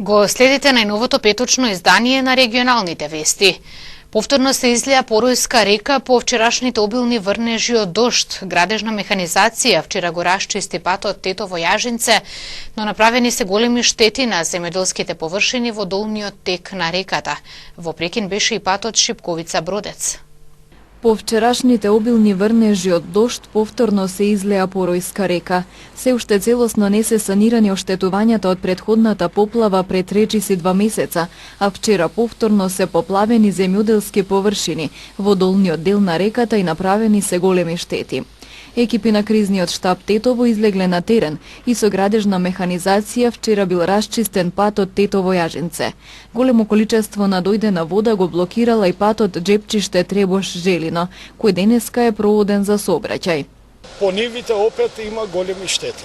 Го следите најновото петочно издание на регионалните вести. Повторно се излија Поројска река по вчерашните обилни врнежи од дожд. Градежна механизација вчера го расчисти патот Тетово-Јажинце, но направени се големи штети на земјоделските површини во долниот тек на реката. Во прекин беше и патот Шипковица-Бродец. По вчерашните обилни врнежи од дожд повторно се излеа Поројска река. Се уште целосно не се санирани оштетувањата од претходната поплава пред речиси 2 месеца, а вчера повторно се поплавени земјоделски површини во долниот дел на реката и направени се големи штети. Екипи на кризниот штаб Тетово излегле на терен и со градежна механизација вчера бил расчистен патот Тетово-Јажинце. Големо количество надојдена вода го блокирала и патот Джепчиште-Требош-Желино, кој денеска е проводен за сообраќај. По нивите опет има големи штети.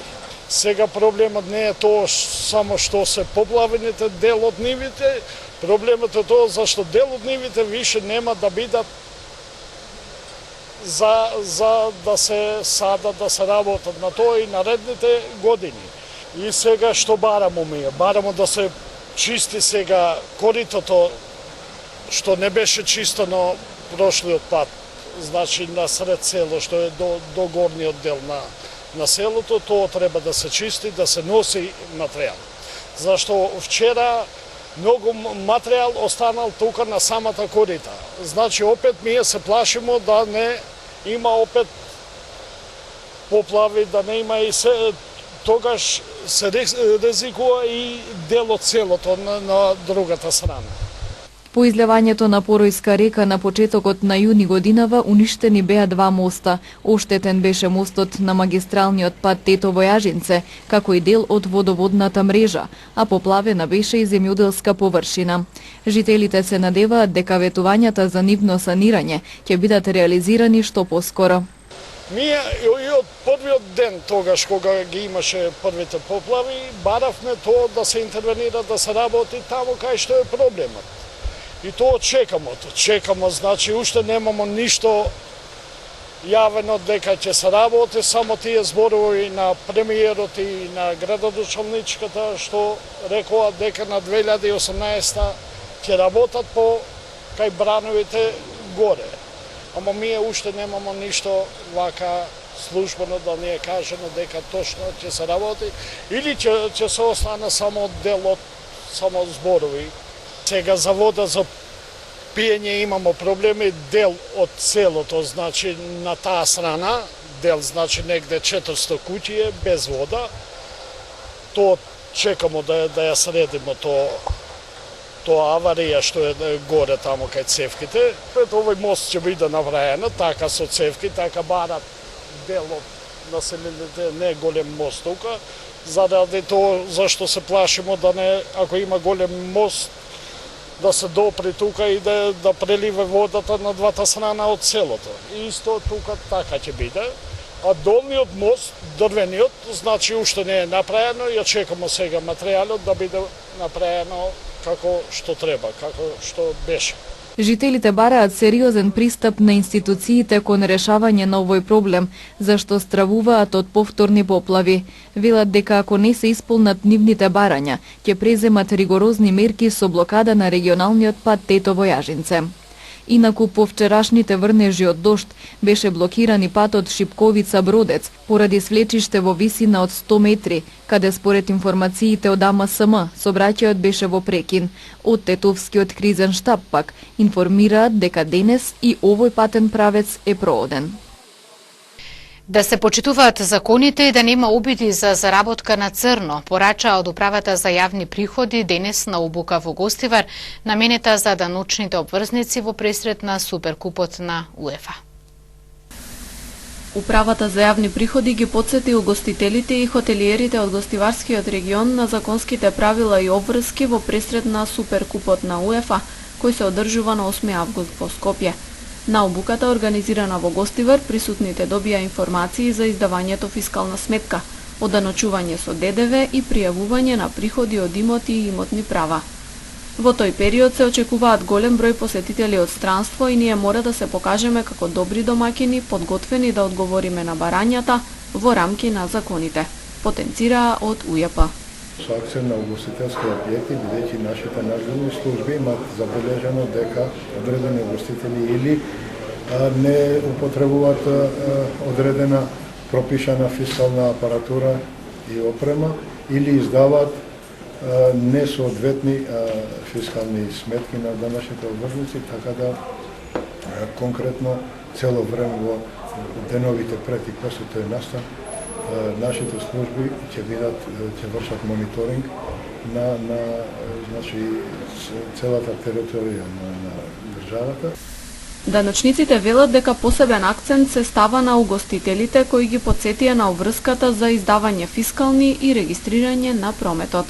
Сега проблемот не е тоа само што се поплавените дел од нивите, проблемот е тоа зашто дел од нивите више нема да бидат за да се садат, да се работат на тоа и наредните години. И сега што барамо ми? Барамо да се чисти сега коритото што не беше чистено прошлиот пат, значи на сред село, што е до горниот дел на селото, тоа треба да се чисти, да се носи материјал. Зашто вчера многу материјал останал тука на самата корита. Значи опет ние се плашимо да не има опет поплави, да не има и се, тогаш се ризикува и дел од селото на другата страна. По излевањето на Поројска река на почетокот на јуни годинава уништени беа 2 моста. Оштетен беше мостот на магистралниот пат Тетово-Јажинце, како и дел од водоводната мрежа, а поплавена беше и земјоделска површина. Жителите се надеваат дека ветувањата за нивно санирање ќе бидат реализирани што поскоро. Ние и од првиот ден тогаш кога ги имаше првите поплави, баравме тоа да се интервенира, да се работи таму кај што е проблемот. И тоа чекамо, значи уште немамо ништо јавено дека ќе се работи, само тие зборови на премиерот и на градодочелничката што рекоа дека на 2018 ќе работат по кај брановите горе. Ама ние уште немамо ништо вака службено да ни е кажено дека точно ќе се работи или ќе се остане само делот, само зборови. Сега за вода за пиење имамо проблеми, дел од селото, значи на таа страна, дел значи негде 400 куќи без вода. Тоа чекамо да ја средимо тоа аварија што е горе таму кај цевките. Пред овој мост ќе биде направено, така со цевки, така барат дел од населените, не голем мост тука, заради тоа зашто се плашимо да не, ако има голем мост, да се допри тука и да преливе водата на двата страна од селото. И исто тука така ќе биде. А долниот мост, дрвениот, значи уште не е направено, ја чекамо сега материјалот да биде направено како што треба, како што беше. Жителите бараат сериозен пристап на институциите кон решавање на овој проблем, зашто стравуваат од повторни поплави. Велат дека ако не се исполнат нивните барања, ќе преземат ригорозни мерки со блокада на регионалниот пат Тетово-Јажинце. Инаку по вчерашните врнежи од дожд беше блокиран и патот Шипковица-Бродец поради свлечиште во висина од 100 метри, каде според информациите од АМСМ сообраќајот беше во прекин. Од Тетовскиот кризен штаб пак информираат дека денес и овој патен правец е проводен. Да се почитуваат законите и да нема обиди за заработка на црно, порача од Управата за јавни приходи денес на обука во Гостивар, наменета за даночните обврзници во пресрет на Суперкупот на УЕФА. Управата за јавни приходи ги потсети угостителите и хотелиерите од Гостиварскиот регион на законските правила и обврски во пресрет на Суперкупот на УЕФА, кој се одржува на 8 август во Скопје. На обуката, организирана во Гостивар, присутните добија информации за издавањето фискална сметка, оданочување со ДДВ и пријавување на приходи од имоти и имотни права. Во тој период се очекуваат голем број посетители од странство и ние мора да се покажеме како добри домакини, подготвени да одговориме на барањата во рамки на законите, потенцираа од УЈП. Со акцент на угостителски објекти, бидејќи нашите надležни служби имаат забележано дека одредени угостители или не употребуваат одредена пропишана фискална апаратура и опрема, или издаваат несоодветни фискални сметки на данъчните обврзници, така да конкретно цело време во деновите пред и после тој настан нашите служби ќе вршат мониторинг на значи целата територија на државата. Даночниците велат дека посебен акцент се става на угостителите кои ги потсетија на обврската за издавање фискални и регистрирање на прометот.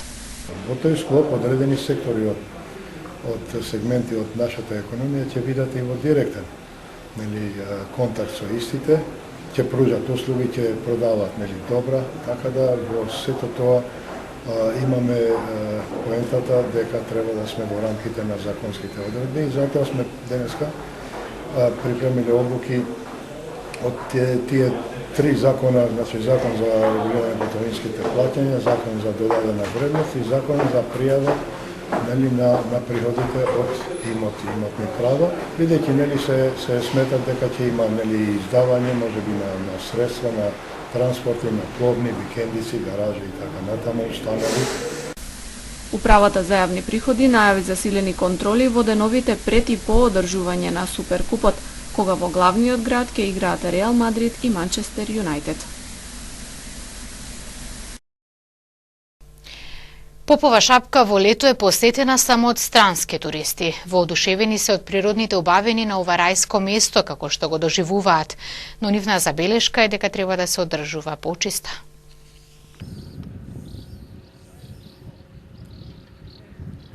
Во тој склоп одредени сектори од сегменти од нашата економија ќе бидат и во директен контакт со истите, ќе пружат услуги, ќе продаваат добра, така да во сето тоа имаме поентата дека треба да сме во рамките на законските одредби и затоа сме денеска припремиле одлуки од тие три закона, значи закон за регулирање на готовинските плаќања, закон за додадена вредност и закон за пријава на приходите од имотни права, бидејќи се сметат дека ќе има издавање можеби на средства, на транспорти, на пловни, викендици, гаражи и така натаму установи. Управата за јавни приходи најави засилени контроли во деновите пред и по одржување на Суперкупот, кога во главниот град ќе играат Реал Мадрид и Манчестер Юнајтед. Попова шапка во лето е посетена само од странски туристи. Воодушевени се од природните убавини на ова рајско место како што го доживуваат, но нивна забелешка е дека треба да се одржува почиста.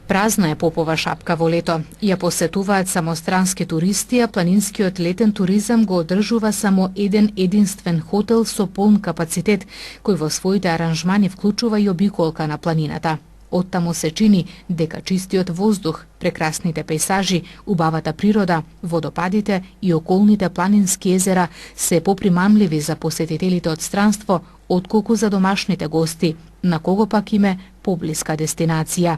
Празна е Попова шапка во лето. Ја посетуваат само странски туристи, а планинскиот летен туризам го одржува само еден единствен хотел со полн капацитет, кој во своите аранжмани вклучува и обиколка на планината. Оттаму се чини дека чистиот воздух, прекрасните пејзажи, убавата природа, водопадите и околните планински езера се попримамливи за посетителите од странство, отколку за домашните гости, на кого пак име поблиска дестинација.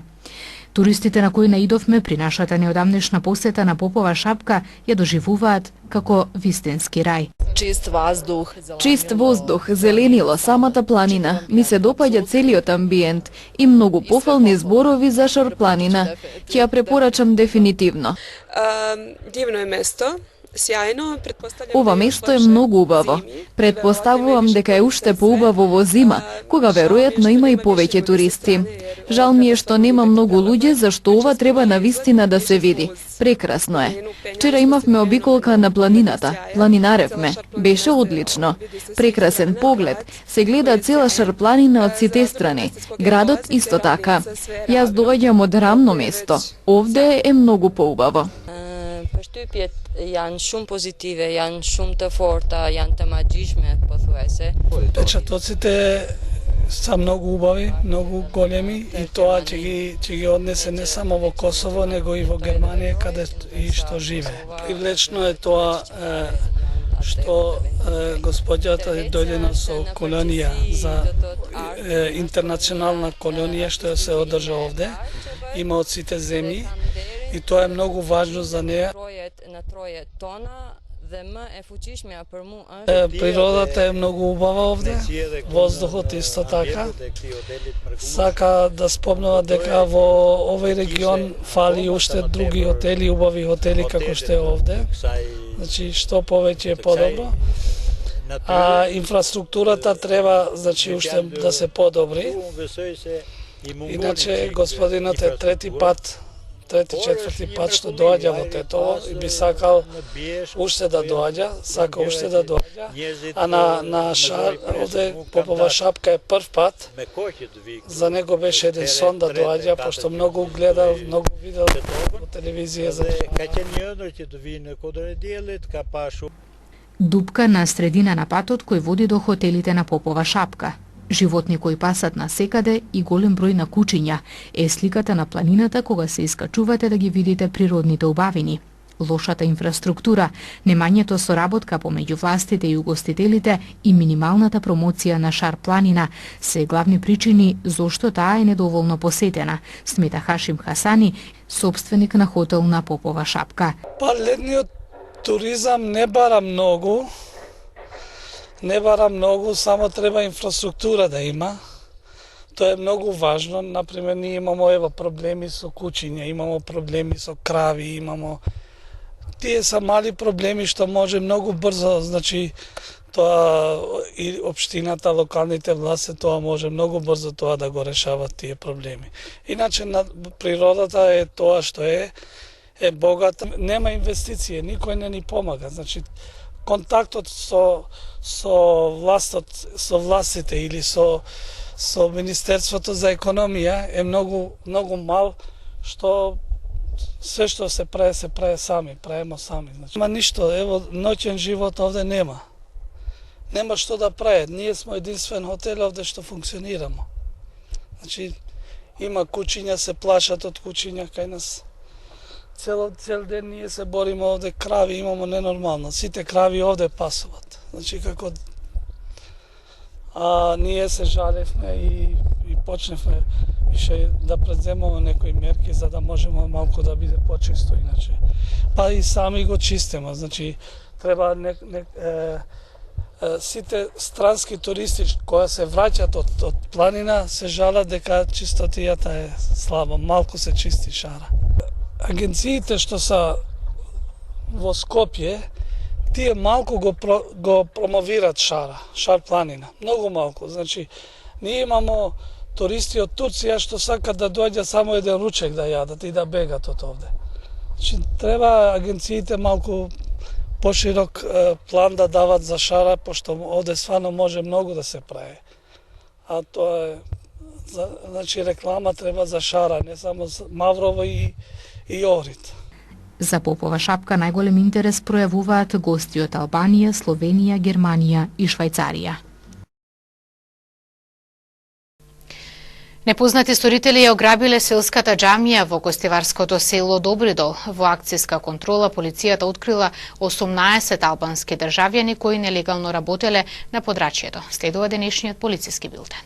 Туристите на кои наидовме при нашата неодамнешна посета на Попова шапка ја доживуваат како вистински рај. Чист воздух, зеленило, самата планина. Ми се допаѓа целиот амбиент и многу пофални зборови за Шарпланина. Ќе ја препорачам дефинитивно. Дивно е место. Ова место е многу убаво. Предпоставувам дека е уште поубаво во зима, кога веројатно има и повеќе туристи. Жал ми е што нема многу луѓе, зашто ова треба навистина да се види. Прекрасно е. Вчера имавме обиколка на планината. Планинаревме. Беше одлично. Прекрасен поглед. Се гледа цела Шарпланина од сите страни. Градот исто така. Јас доаѓам од рамно место. Овде е многу поубаво. Përshtypjet janë shumë pozitive, janë shumë të forta, janë të magjishme, pothuajse. Печатоците са многу убави, многу големи и тоа ќе ги однесе не само во Косово, него и во Германија, каде и што живе. Привлечно е тоа што господјата дојдена со колонија за интернационална колонија што се одржа овде, има од сите земји и тоа е многу важно за неја. Природата е многу убава овде, воздухот исто така. Сака да спомнува дека во овој регион фали уште други хотели, убави хотели како што е овде. Значи што повеќе е подобро. А инфраструктурата треба уште да се подобри. Иначе господинот е трети, четврти пат што доаѓа во Тетово и би сакал уште да доаѓа, а на овде Попова шапка е прв пат. За него беше еден сон да доаѓа, пошто многу гледал, многу видел во телевизија за Дупка на средина на патот кој води до хотелите на Попова шапка. Животни кои пасат на секаде и голем број на кучиња е сликата на планината кога се искачувате да ги видите природните убавини. лошата инфраструктура, немањето соработка помеѓу властите и угостителите и минималната промоција на Шар планина се главни причини зошто таа е недоволно посетена, смета Хашим Хасани, собственик на хотел на Попова шапка. Па летниот туризам не бара многу, само треба инфраструктура да има. Тоа е многу важно. Например, ние имамо проблеми со кучиња, имамо проблеми со крави, тие са мали проблеми што може многу брзо, значи тоа и општината, локалните власти, тоа може многу брзо тоа да го решават тие проблеми. Иначе природата е тоа што е богата, нема инвестиција, никој не ни помага. Значи контактот со властите или со Министерството за економија е многу мал, што се што се прави сами, правимо сами. Значи, нема ништо, ноќен живот овде нема. Нема што да прави. Ние сме единствен хотел овде што функционирамо. Значи, има кучиња, се плашат од кучиња кај нас. Цел ден ние се бориме овде, крави имамо ненормално. Сите крави овде пасуват. Значи, како ние се жалевме и почневме више да предземаме некои мерки за да можеме малку да биде почисто иначе. Па и сами го чистиме, значи треба сите странски туристи кои се враќаат од планина се жалат дека чистотијата е слаба, малку се чисти Шара. Агенциите што са во Скопје, тие малку го промовират Шар планина, многу малку. Значи, ние имамо туристи од Турција што сакат да доаѓа само еден ручек да јадат и да бегат од овде. Значи, треба агенциите малку поширок план да дават за Шара, пошто овде стварно може многу да се прави. А тоа е, значи, реклама треба за Шара, не само за Маврово и Охрид. За Попова шапка најголем интерес пројавуваат гости од Албанија, Словенија, Германија и Швајцарија. Непознати сторители ја ограбиле селската џамија во гостиварското село Добридол. Во акцијска контрола полицијата открила 18 албански државјани кои нелегално работеле на подрачјето. Следува денешниот полициски билтен.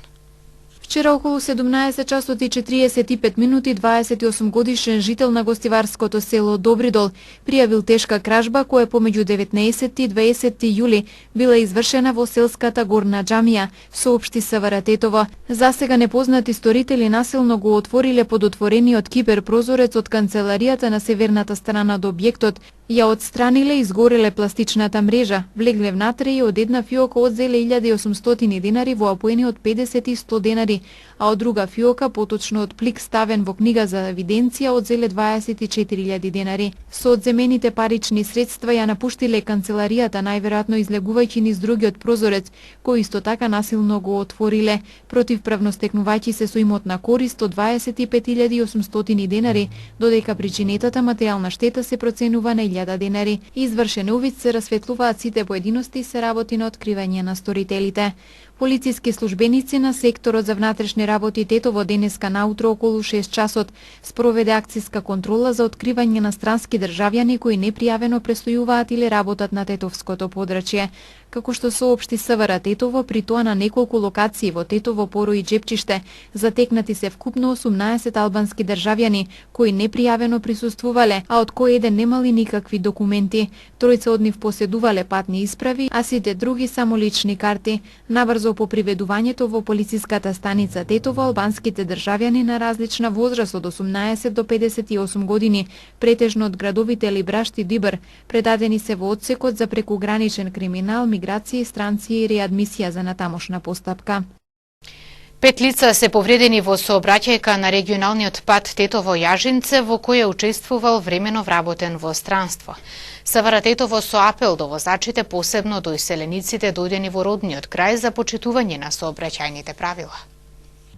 Вчера околу 17 часот и 45 минути 28 годишен жител на гостиварското село Добридол пријавил тешка кражба која помеѓу 19 и 20 јули била извршена во селската горна џамија, соопшти СВР Тетово. Засега непознати сторители насилно го отвориле подотворениот кипер прозорец од канцеларијата на северната страна до објектот, ја отстраниле и изгореле пластичната мрежа, влегле внатре и од една фиока одзеле 1800 денари во апоени од 50 и 100 денари, а од друга фиока, поточно од плик ставен во книга за евиденција, одзеле 24.000 денари. Со одземените парични средства ја напуштиле канцеларијата, најверојатно излегувајќи низ другиот прозорец, кој исто така насилно го отвориле, противправно стекнувајќи се со имотна корист од 25.800 денари, додека причинетата материјална штета се проценува на 1000 денари. Извршен увид се расветлуваат сите поединости и се работи на откривање на сторителите. Полициски службеници на секторот за внатрешни работи Тетово денеска наутро околу 6 часот спроведе акцијска контрола за откривање на странски државјани кои непријавено престојуваат или работат на тетовското подрачје. Како што соопшти СВР Тетово, при тоа на неколку локации во Тетово, Поро и Джепчиште затекнати се вкупно 18 албански државјани кои непријавено присуствувале, а од кои еден немали никакви документи. Тројца од нив поседувале патни исправи, а сите други само лични карти. Набрзо по приведувањето во полициската станица Тетово, албанските државјани на различна возраст од 18 до 58 години, претежно од градовите Либрашт и Дибр, предадени се во одсекот за прекуграничен криминал, миграција, странција и реадмисија за натамошна постапка. 5 лица се повредени во сообраќајка на регионалниот пат Тетово-Јажинце, во кој учествувал времено вработен во странство. СВР Тетово со апел до возачите, посебно до иселениците дојдени во родниот крај, за почитување на сообраќајните правила.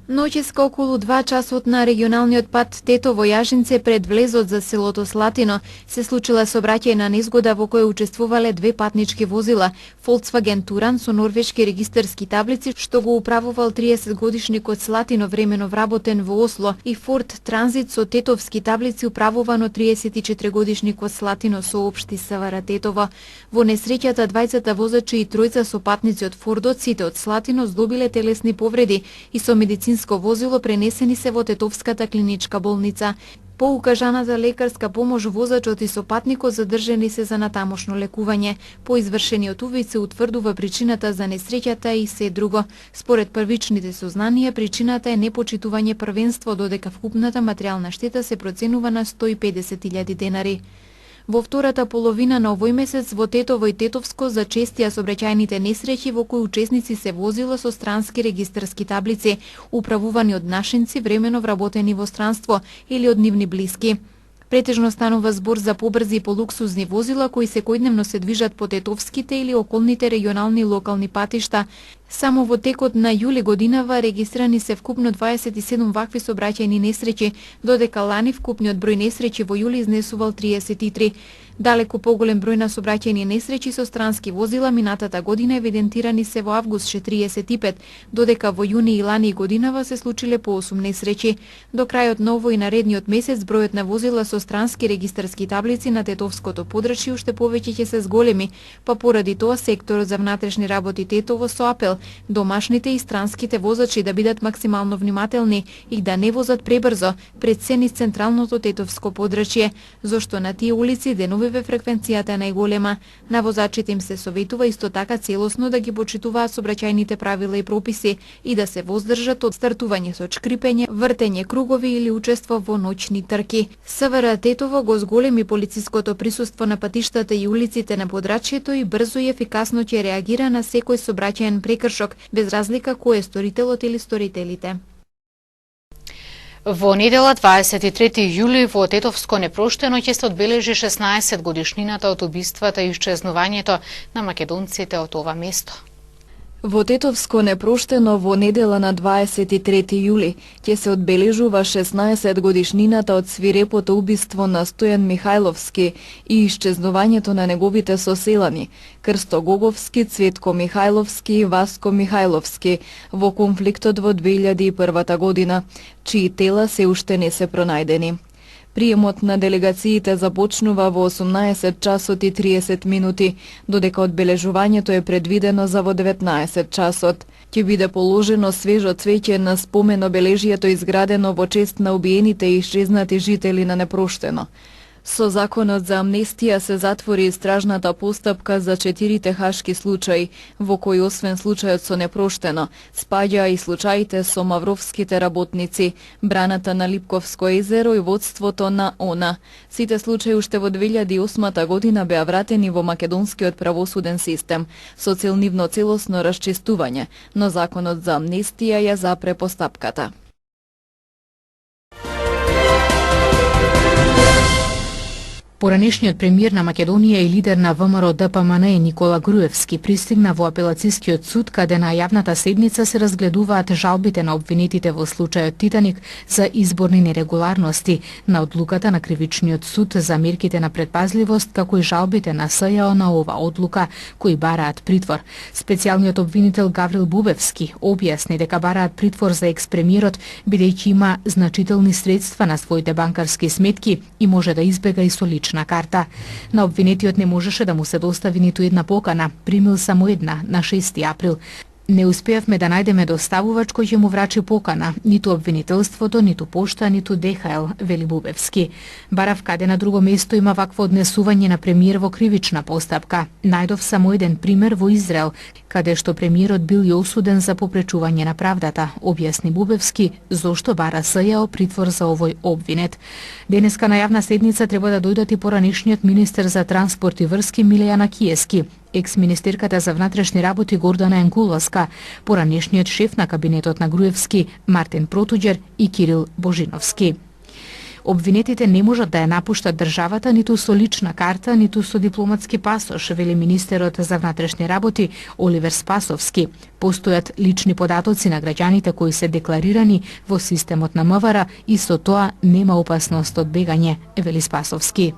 Ноќеска околу 2 часот на регионалниот пат Тетово-Јажинце пред влезот за селото Слатино се случила сообраќајна незгода во која учествувале две патнички возила, Volkswagen Туран со норвешки регистарски таблици што го управувал 30-годишникот Слатино времено вработен во Осло и Ford Transit со тетовски таблици управувано 34-годишникот Слатино, соопшти СВР Тетово. Во несреќата двајцата возачи и тројца со патници од Фордот, сите од Слатино, здобиле телесни повреди и со медицинско возило пренесени се во Тетовската клиничка болница. По укажаната лекарска помош, возачот и сопатникот задржани се за натамошно лекување. По извршениот увид се утврдува причината за несреќата и се друго. Според првичните сознанија, причината е непочитување првенство, додека вкупната материјална штета се проценува на 150.000 денари. Во втората половина на овој месец во Тетово и Тетовско зачестија сообраќајните несреќи во кои учесници се возила со странски регистарски таблици, управувани од нашинци времено вработени во странство или од нивни блиски. Претежно станува збор за побрзи и полуксузни возила кои секојдневно се движат по тетовските или околните регионални и локални патишта. Само во текот на јули годинава регистрирани се вкупно 27 вакви сообраќајни несреќи, додека лани вкупниот број несреќи во јули изнесувал 33. Далеку поголем број на сообраќајни несреќи со странски возила минатата година евидентирани се во август 35, додека во јуни и лани годинава се случиле по 8 несреќи. До крајот на овој наредниот месец бројот на возила со странски регистарски таблици на тетовското подрачје уште повеќе ќе се зголеми, па поради тоа секторот за внатрешни работи Тетово со апел домашните и странските возачи да бидат максимално внимателни и да не возат пребрзо пред се низ централното тетовско подрачје, зашто на тие улици деновиве фреквенцијата е најголема. На возачите им се советува исто така целосно да ги почитуваат сообраќајните правила и прописи и да се воздржат од стартување со чкрипење, вртење кругови или учество во ноќни трки. СВР Тетово го зголеми полициското присуство на патиштата и улиците на подрачјето и брзо и ефикасно ќе реагира на секој сообраќајен прекршок, без разлика кој е сторителот или сторителите. Во недела 23 јули во Тетовско непроштено ќе се одбележи 16 годишнината од убиствата и исчезнувањето на македонците од ова место. Во Тетовско непроштено во недела на 23 јули ќе се одбележува 16 годишнината од свирепото убиство на Стојан Михајловски и исчезнувањето на неговите соселани Крсто Гоговски, Цветко Михајловски и Васко Михајловски во конфликтот во 2001 година, чии тела се уште не се пронајдени. Приемот на делегациите започнува во 18 часот и 30 минути, додека одбележувањето е предвидено за во 19 часот. Ќе биде положено свежо цвеќе на спомен обележието изградено во чест на убиените и исчезнати жители на Непроштено. Со законот за амнестија се затвори истражната постапка за 4 хашки случаи, во кои освен случајот со Непроштено, спаѓаа и случаите со мавровските работници, браната на Липковско езеро и водството на ОНА. Сите случаи уште во 2008 година беа вратени во македонскиот правосуден систем, со цел нивно целосно расчистување, но законот за амнестија ја запре постапката. Поранешниот премиер на Македонија и лидер на ВМРО ДПМН Никола Груевски пристигна во апелацијскиот суд, каде на јавната седница се разгледуваат жалбите на обвинетите во случајот Титаник за изборни нерегуларности, на одлуката на кривичниот суд за мерките на предпазливост, како и жалбите на СЈО на ова одлука, кои бараат притвор. Специјалниот обвинител Гаврил Бубевски објасни дека бараат притвор за експремиерот, бидејќи има значителни средства на своите банкарски сметки и може да избега и со лична карта. На обвинетиот не можеше да му се достави ниту една покана, примил само една на 6 април. Не успеавме да најдеме доставувач кој ќе му врачи покана, ниту обвинителството, ниту пошта, ниту ДХЛ, вели Бубевски. Барав каде на друго место има вакво однесување на премиер во кривична постапка. Најдов само еден пример во Израел, каде што премиерот бил и осуден за попречување на правдата, објасни Бубевски, зошто бара СЈО притвор за овој обвинет. Денеска на јавна седница треба да дојдат и поранешниот министер за транспорт и врски Милијана Киески, екс-министерката за внатрешни работи Гордана Енкуловска, поранешниот шеф на кабинетот на Груевски Мартин Протуѓер и Кирил Божиновски. Обвинетите не можат да ја напуштат државата ниту со лична карта, ниту со дипломатски пасош, вели министерот за внатрешни работи Оливер Спасовски. Постојат лични податоци на граѓаните кои се декларирани во системот на МВР и со тоа нема опасност од бегање, вели Спасовски.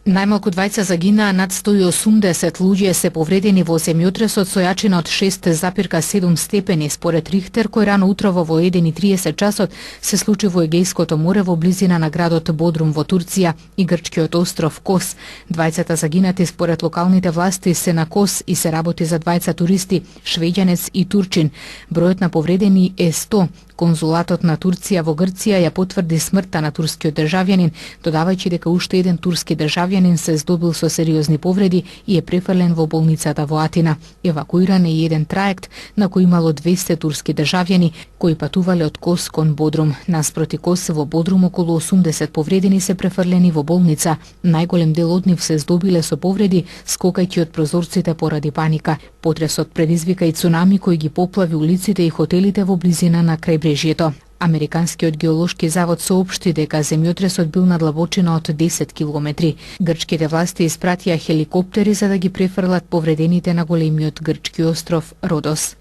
Најмалку двајца загинаа, над 180 луѓе се повредени во земјотресот со јачина од 6,7 степени според Рихтер, кој рано утрово во 1:30 часот се случи во Егејското море во близина на градот Бодрум во Турција и грчкиот остров Кос. Двајцата загинати според локалните власти се на Кос и се работи за двајца туристи, швеѓанец и турчин. Бројот на повредени е 100. Конзулатот на Турција во Грција ја потврди смртта на турскиот државјанин, додавајќи дека уште еден турски државјанин се здобил со сериозни повреди и е префрлен во болницата во Атина. Евакуиран е и еден траект на кој имало 200 турски државјани кои патувале од Кос кон Бодрум. Наспроти Кос во Бодрум околу 80 повредени се префрлени во болница. Најголем дел од нив се здобиле со повреди, скокајќи од прозорците поради паника. Потресот предизвика и цунами кој ги поплави улиците и хотелите во близина на крајбрежјето. Американскиот геолошки завод соопшти дека земјотресот бил на длабочина од 10 километри. Грчките власти испратија хеликоптери за да ги префрлат повредените на големиот грчки остров Родос.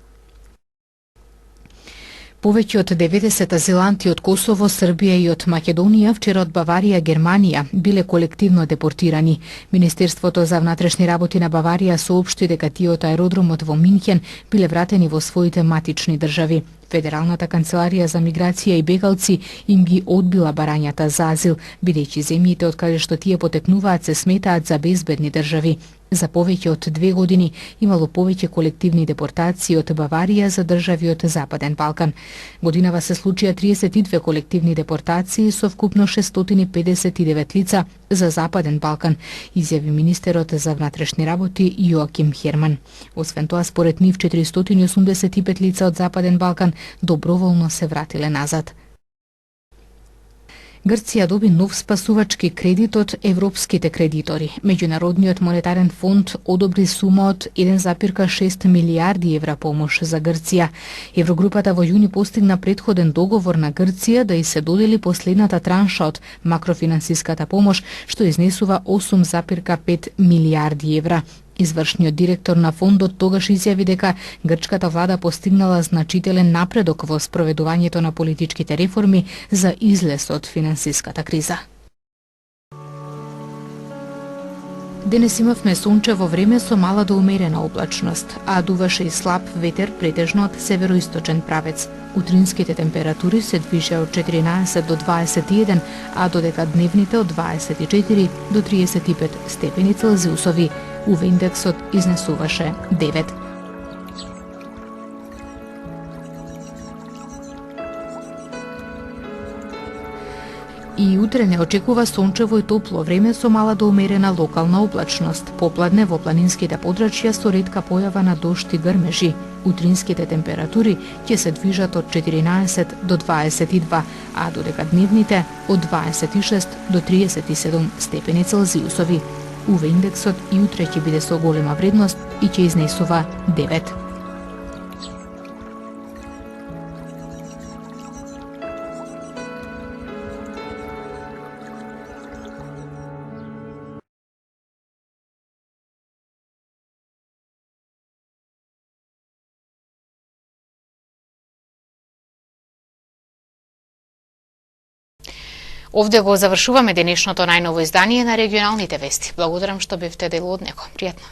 Повеќе од 90 азиланти од Косово, Србија и од Македонија, вчера од Баварија, Германија, биле колективно депортирани. Министерството за внатрешни работи на Баварија соопшти дека тие од аеродромот во Минхен биле вратени во своите матични држави. Федералната канцеларија за миграција и бегалци им ги одбила барањата за азил, бидејќи земјите од каде што тие потекнуваат се сметаат за безбедни држави. За повеќе од 2 години имало повеќе колективни депортации од Баварија за држави од Западен Балкан. Годинава се случија 32 колективни депортации со вкупно 659 лица за Западен Балкан, изјави министерот за внатрешни работи Јоаким Херман. Освен тоа, според нив 485 лица од Западен Балкан доброволно се вратиле назад. Грција доби нов спасувачки кредит од европските кредитори. Меѓународниот монетарен фонд одобри сума од 1,6 милијарди евра помош за Грција. Еврогрупата во јуни постигна претходен договор на Грција да и се додели последната транша од макрофинансиската помош, што изнесува 8,5 милијарди евра. Извршниот директор на фондот тогаш изјави дека грчката влада постигнала значителен напредок во спроведувањето на политичките реформи за излез од финансиската криза. Денес имавме сончево време со мала до умерена облачност, а дуваше и слаб ветер претежно од североисточен правец. Утринските температури се движеа од 14 до 21, а додека дневните од 24 до 35 степени Целзиусови. УВ индексот изнесуваше 9. И утре не очекува сончево и топло време со мала до умерена локална облачност. Попладне во планинските подрачја со ретка појава на дожд и грмежи. Утринските температури ќе се движат од 14 до 22, а додека дневните од 26 до 37 степени Целзиусови. УВ индексот и утре ќе биде со голема вредност и ќе изнесува 9. Овде го завршуваме денешното најново издание на регионалните вести. Благодарам што бевте дел од него. Пријатно.